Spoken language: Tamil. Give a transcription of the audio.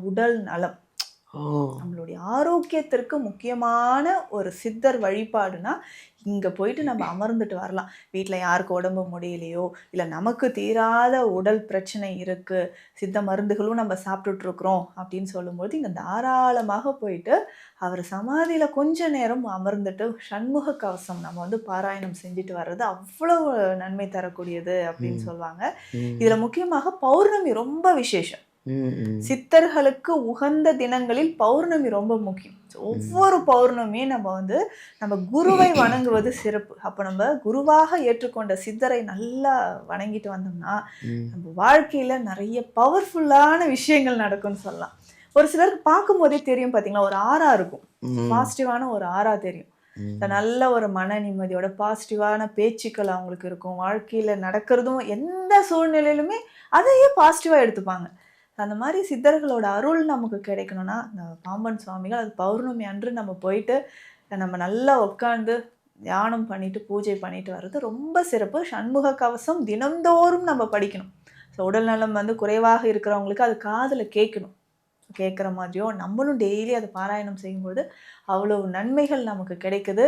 உடல் நலம். ஓ! நம்மளுடைய ஆரோக்கியத்திற்கு முக்கியமான ஒரு சித்தர் வழிபாடுனா, இங்க போயிட்டு நம்ம அமர்ந்துட்டு வரலாம். வீட்ல யாருக்கு உடம்பு முடியலையோ, இல்ல நமக்கு தீராத உடல் பிரச்சனை இருக்கு, சித்த மருந்துகளும் நம்ம சாப்பிட்டுட்டு இருக்கிறோம் அப்படின்னு சொல்லும்போது, இங்க தாராளமாக போயிட்டு அவர் சமாதியில கொஞ்ச நேரம் அமர்ந்துட்டு சண்முக கவசம் நம்ம வந்து பாராயணம் செஞ்சுட்டு வர்றது அவ்வளவு நன்மை தரக்கூடியது அப்படின்னு ம். சொல்வாங்க. இதுல ம். முக்கியமாக பௌர்ணமி ரொம்ப விசேஷம். ம். ம். சித்தர்களுக்கு உகந்த தினங்களில் பௌர்ணமி ரொம்ப முக்கியம். ம். ஒவ்வொரு பௌர்ணமியும் நம்ம வந்து நம்ம குருவை வணங்குவது சிறப்பு. அப்ப நம்ம குருவாக ஏற்றுக்கொண்ட சித்தரை நல்லா வணங்கிட்டு வந்தோம்னா, ம். நம்ம வாழ்க்கையில நெறைய பவர்ஃபுல்லான விஷயங்கள் நடக்கும்னு சொல்லலாம். ஒரு சிலருக்கு பார்க்கும்போதே தெரியும் பார்த்தீங்களா, ஒரு ஆரா இருக்கும். ம். பாசிட்டிவான ஒரு ஆரா தெரியும். ம். நல்ல ஒரு மன நிம்மதியோட பாசிட்டிவான பேச்சுக்கள் அவங்களுக்கு இருக்கும். வாழ்க்கையில நடக்கிறதும் எந்த சூழ்நிலையிலுமே அதையே பாசிட்டிவா எடுத்துப்பாங்க. அந்த மாரி சித்தர்களோட அருள் நமக்கு கிடைக்கணும்னா, இந்த பாம்பன் சுவாமிகள் அது பௌர்ணமி அன்று நம்ம போயிட்டு, நம்ம நல்லா உட்கார்ந்து தியானம் பண்ணிட்டு, பூஜை பண்ணிட்டு வர்றது ரொம்ப சிறப்பு. சண்முக கவசம் தினம்தோறும் நம்ம படிக்கணும். உடல் நலம் வந்து குறைவாக இருக்கிறவங்களுக்கு அது காதுல கேட்கணும். கேட்கிற மாதிரியோ, நம்மளும் டெய்லி அத பாராயணம் செய்யும்போது, அவ்வளவு நன்மைகள் நமக்கு கிடைக்குது.